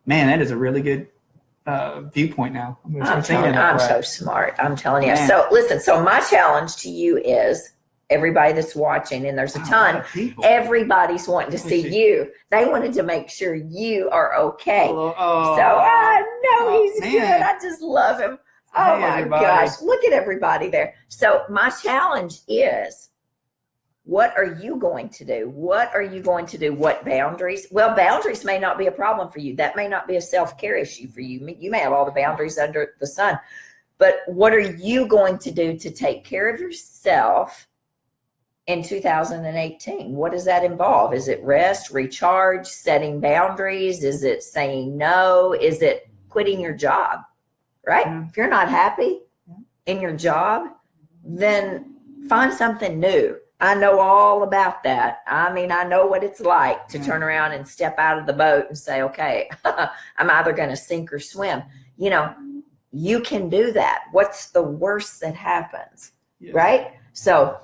man, that is a really good viewpoint now. I'm so smart. I'm telling you. Man. So listen, so my challenge to you is everybody that's watching, and there's a ton, everybody's wanting to see you. They wanted to make sure you are okay. So I know he's good. I just love him. Oh my gosh. Look at everybody there. So my challenge is, what are you going to do? What are you going to do? What boundaries? Well, boundaries may not be a problem for you. That may not be a self-care issue for you. You may have all the boundaries under the sun. But what are you going to do to take care of yourself in 2018? What does that involve? Is it rest, recharge, setting boundaries? Is it saying no? Is it quitting your job? Right? Mm-hmm. If you're not happy in your job, then find something new. I know all about that. I mean, I know what it's like to turn around and step out of the boat and say, okay, I'm either going to sink or swim. You can do that. What's the worst that happens? Yes. Right? So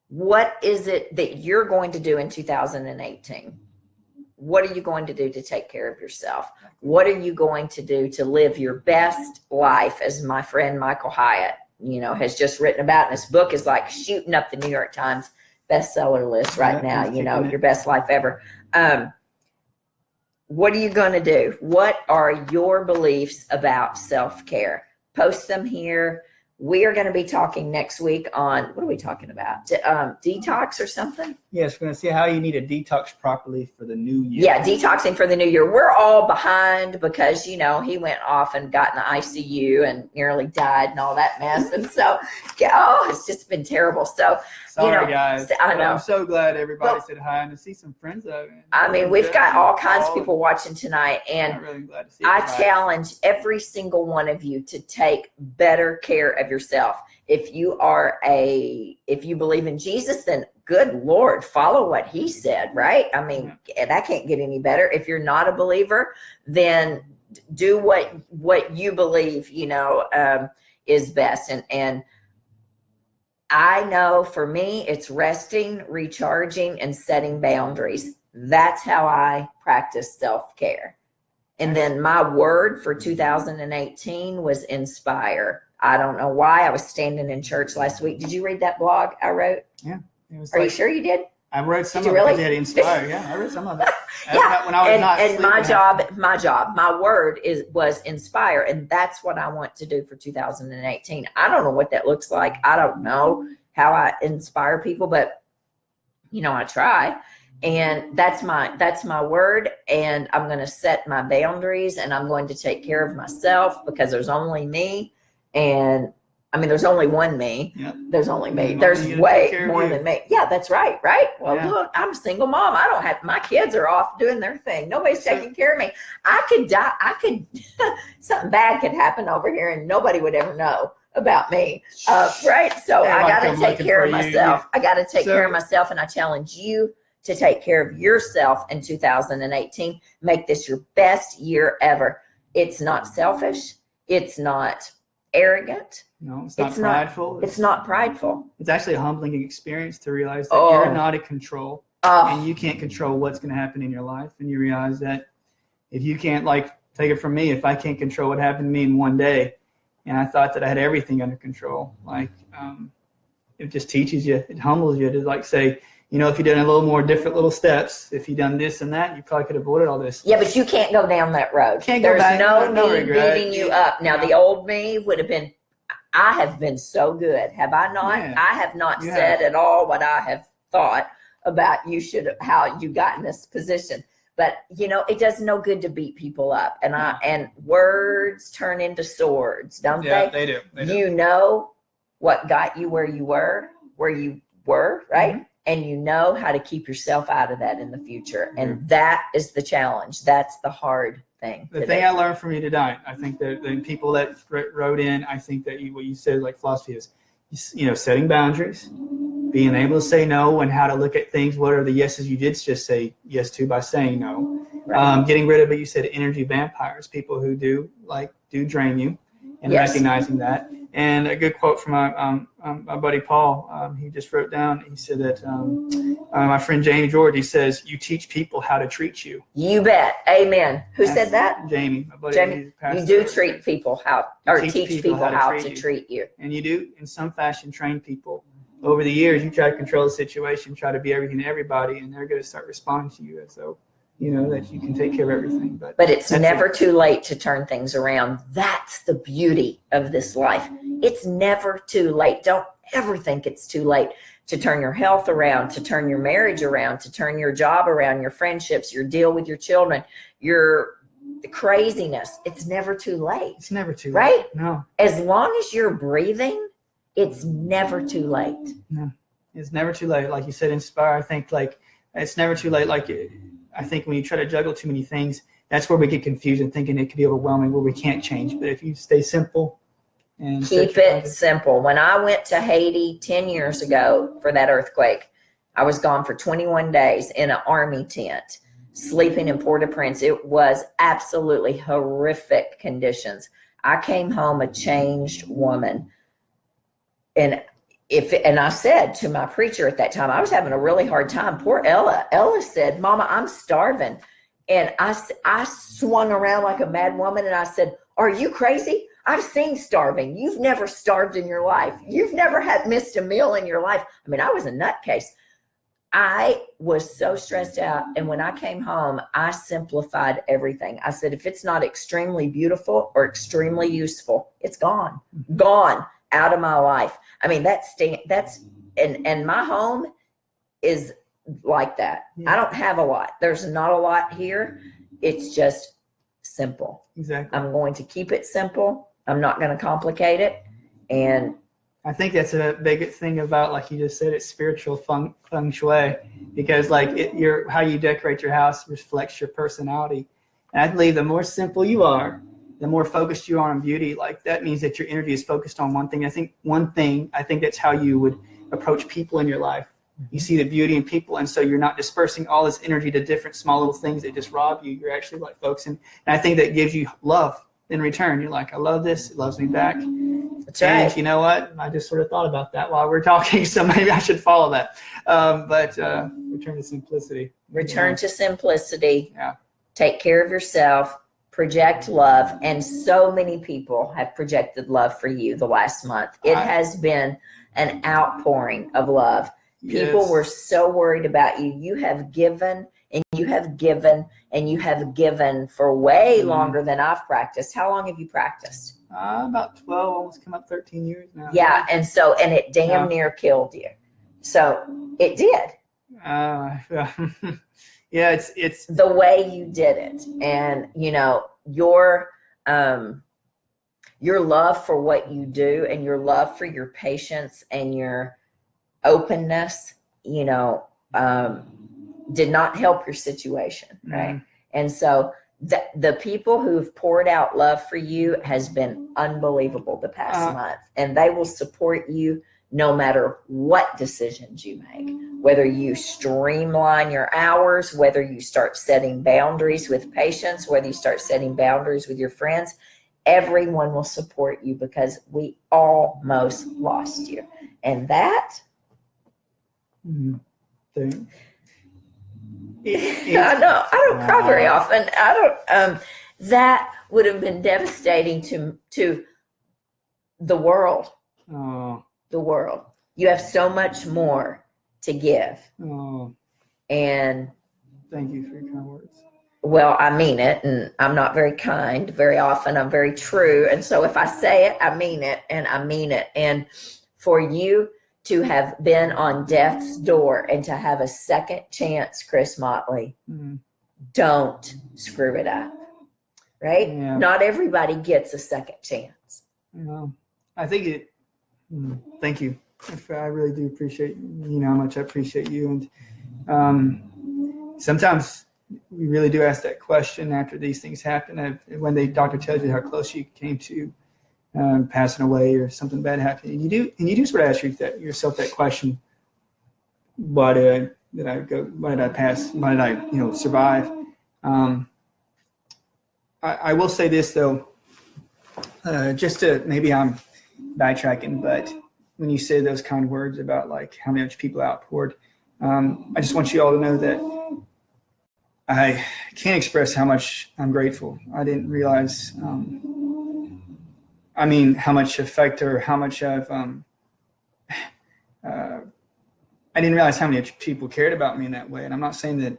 what is it that you're going to do in 2018? What are you going to do to take care of yourself? What are you going to do to live your best life, as my friend Michael Hyatt has just written about, and his book is like shooting up the New York Times bestseller list right now, your best life ever. What are you going to do? What are your beliefs about self-care? Post them here. We are going to be talking next week on, what are we talking about? Detox or something? Yes, we're going to see how you need to detox properly for the new year. Yeah, detoxing for the new year. We're all behind because, he went off and got in the ICU and nearly died and all that mess. And so, it's just been terrible. So, sorry, guys. I know. I'm so glad everybody said hi and to see some friends of it. I mean, we've got all kinds of people watching tonight. And I'm really glad to see I challenge every single one of you to take better care of yourself. If you believe in Jesus, then good Lord, follow what he said, right? I mean, that can't get any better. If you're not a believer, then do what you believe, is best. And I know for me, it's resting, recharging, and setting boundaries. That's how I practice self-care. And then my word for 2018 was inspire. I don't know why. I was standing in church last week. Did you read that blog I wrote? Yeah. It was Are you sure you did? I wrote some Did of you really? it. I did inspire. Yeah, I wrote some of it. Yeah. When I was And, not and sleeping. my job, my word was inspire. And that's what I want to do for 2018. I don't know what that looks like. I don't know how I inspire people, but I try. And that's my word. And I'm going to set my boundaries, and I'm going to take care of myself, because there's only me. And I mean, there's only one me. Yep. There's only me. There's way more than me. Yeah, that's right. Right. Well, Yeah. look, I'm a single mom. I don't have, my kids are off doing their thing. Nobody's taking care of me. I could die. Something bad could happen over here and nobody would ever know about me. Right. So I got to take care of myself. I got to take care of myself. And I challenge you to take care of yourself in 2018. Make this your best year ever. It's not selfish. It's not arrogant. No, it's not prideful. It's not prideful. It's actually a humbling experience to realize that you're not in control, and you can't control what's going to happen in your life. And you realize that if you can't, take it from me, if I can't control what happened to me in one day, and I thought that I had everything under control, it just teaches you, it humbles you to say, if you'd done a little more different little steps, if you'd done this and that, you probably could have avoided all this. Yeah, but you can't go down that road. There's no me beating you up. Now, the old me would have been, I have been so good. Have I not? Yeah. I have not said at all what I have thought about how you got in this position. But, it does no good to beat people up. And words turn into swords, don't they? Yeah, they do. You know what got you where you were, right? Mm-hmm. And you know how to keep yourself out of that in the future. And that is the challenge. That's the hard thing. The thing I learned from you tonight, I think that the people that wrote in, I think that what you said, philosophy is, setting boundaries, being able to say no, and how to look at things. What are the yeses you did just say yes to by saying no? Right. Getting rid of, you said, energy vampires, people who do drain you, and recognizing that. And a good quote from my buddy Paul, he just wrote down, he said that my friend Jamie George, he says, you teach people how to treat you. You bet. Amen. Who said that? Jamie, my buddy. Jamie, you do treat people teach people how to treat you. And you do, in some fashion, train people. Over the years, you try to control the situation, try to be everything to everybody, and they're going to start responding to you as though, that you can take care of everything. But it's never too late to turn things around. That's the beauty of this life. It's never too late. Don't ever think it's too late to turn your health around, to turn your marriage around, to turn your job around, your friendships, your deal with your children, your craziness. It's never too late. It's never too late. Right? No. As long as you're breathing, it's never too late. No, it's never too late. Like you said, inspire. I think it's never too late. I think when you try to juggle too many things, that's where we get confused and thinking it could be overwhelming, where we can't change. But if you stay simple and keep it simple. When I went to Haiti 10 years ago for that earthquake, I was gone for 21 days in an army tent, sleeping in Port-au-Prince. It was absolutely horrific conditions. I came home a changed woman. And I said to my preacher at that time, I was having a really hard time. Poor Ella. Ella said, Mama, I'm starving. And I swung around like a mad woman, and I said, are you crazy? I've seen starving. You've never starved in your life. You've never missed a meal in your life. I mean, I was a nutcase. I was so stressed out. And when I came home, I simplified everything. I said, if it's not extremely beautiful or extremely useful, it's gone out of my life. I mean, and my home is like that. Yeah. I don't have a lot. There's not a lot here. It's just simple. Exactly. I'm going to keep it simple. I'm not going to complicate it. And I think that's a big thing about, like you just said, it's spiritual feng shui, because how you decorate your house reflects your personality. And I believe the more simple you are, the more focused you are on beauty. That means that your energy is focused on one thing. I think that's how you would approach people in your life. You see the beauty in people, and so you're not dispersing all this energy to different small little things that just rob you. You're actually focusing. And I think that gives you love in return. You're like, I love this. It loves me back. That's right. And you know what? I just sort of thought about that while we're talking, so maybe I should follow that. But return to simplicity. Return to simplicity. Yeah. Take care of yourself. Project love. And so many people have projected love for you the last month. It has been an outpouring of love. People were so worried about you. You have given and you have given and you have given for way longer than I've practiced. How long have you practiced? About 12, almost come up 13 years now. Yeah. And it damn near killed you. So it did. Yeah, it's the way you did it. And, you know, your love for what you do and your love for your patients and your openness, you know, did not help your situation, right? And so the people who've poured out love for you has been unbelievable the past month, and they will support you no matter what decisions you make, whether you streamline your hours, whether you start setting boundaries with patients, whether you start setting boundaries with your friends. Everyone will support you because we almost lost you. And that I know I don't cry very often. That would have been devastating to the world. The world. You have so much more to give. And thank you for your kind words. Well, I mean it, and I'm not very kind very often. I'm very true. And so if I say it, I mean it, and I mean it. And for you to have been on death's door and to have a second chance, Chris Motley, don't screw it up, right? Yeah. Not everybody gets a second chance. I think thank you. I really do appreciate, you know, how much I appreciate you. And sometimes we really do ask that question after these things happen. When the doctor tells you how close you came to passing away or something bad happened, and you do sort of ask yourself that question: why did I go? Why did I pass? Why did I, survive? I will say this though, just to maybe I'm backtracking, but when you say those kind words about like how much people outpoured, I just want you all to know that I can't express how much I'm grateful. I didn't realize, how much effect or how much I've, I didn't realize how many people cared about me in that way. And I'm not saying that,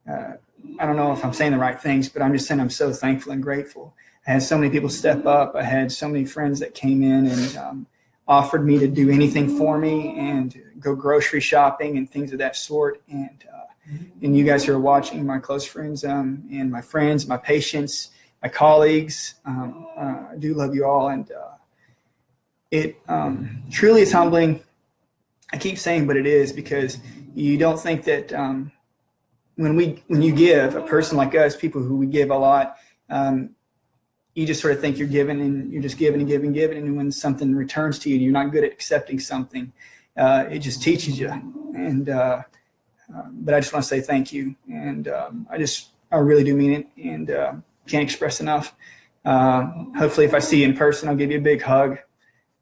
I don't know if I'm saying the right things, but I'm just saying I'm so thankful and grateful. I had so many people step up. I had so many friends that came in and offered me to do anything for me and go grocery shopping and things of that sort. And you guys who are watching, my close friends and my friends, my patients, my colleagues, I do love you all. And it truly is humbling. I keep saying, but it is, because you don't think that when you give, a person like us, people who we give a lot, you just sort of think you're giving and you're just giving and giving and giving. And when something returns to you, you're not good at accepting something. It just teaches you. And but I just want to say thank you. And I really do mean it, and can't express enough. Hopefully if I see you in person, I'll give you a big hug.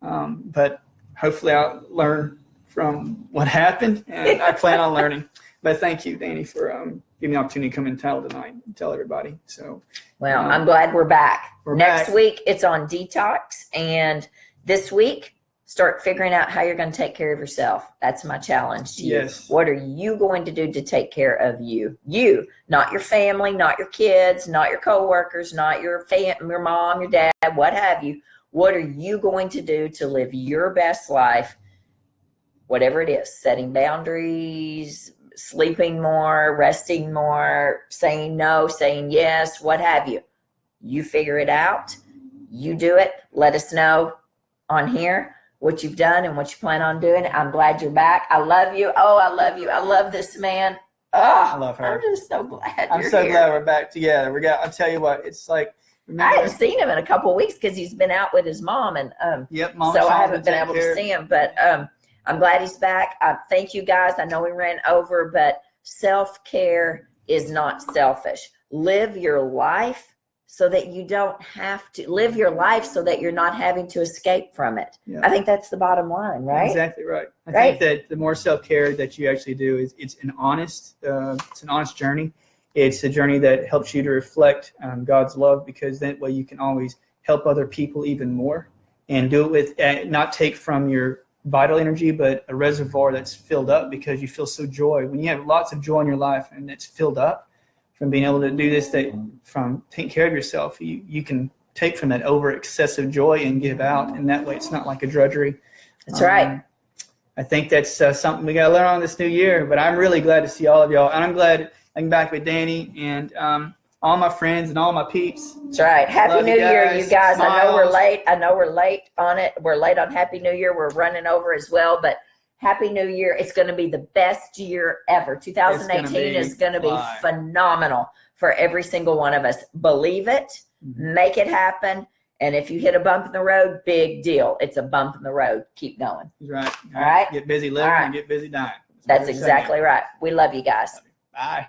But hopefully I'll learn from what happened, and I plan on learning. But thank you, Dani, for giving me the opportunity to come and tell tonight and tell everybody. So, well, I'm glad we're back. Next back. week it's on detox, and this week start figuring out how you're going to take care of yourself. That's my challenge to you. Yes. What are you going to do to take care of you? You, not your family, not your kids, not your coworkers, not your mom, your dad, what have you. What are you going to do to live your best life? Whatever it is, setting boundaries, sleeping more, resting more, saying no, saying yes, what have you. You figure it out. You do it. Let us know on here what you've done and what you plan on doing. I'm glad you're back. I love you. Oh, I love you. I love this man. Oh, I love her. I'm just so glad I'm you're so here. glad we're back together. I'll tell you what, it's like, I haven't seen him in a couple of weeks because he's been out with his mom, and Mom, so I haven't been able to see him. But I'm glad he's back. Thank you guys. I know we ran over, but self-care is not selfish. Live your life so that you don't have to live your life so that you're not having to escape from it. Yeah. I think that's the bottom line, right? Exactly right. I think that the more self-care that you actually do it's an honest journey. It's a journey that helps you to reflect God's love, because that way you can always help other people even more, and do it with not take from your vital energy, but a reservoir that's filled up, because you feel so joy. When you have lots of joy in your life and it's filled up from being able to do this, from taking care of yourself, you can take from that over excessive joy and give out. And that way it's not like a drudgery. That's right. I think that's something we got to learn on this new year, but I'm really glad to see all of y'all. And I'm glad I'm back with Dani and all my friends and all my peeps. That's right. Happy New Year, you guys. Smiles. I know we're late. I know we're late on it. We're late on Happy New Year. We're running over as well, but Happy New Year. It's going to be the best year ever. 2018 is going to be phenomenal for every single one of us. Believe it. Mm-hmm. Make it happen. And if you hit a bump in the road, big deal. It's a bump in the road. Keep going. Right. All right. Get busy living and get busy dying. That's exactly right. We love you guys. Bye.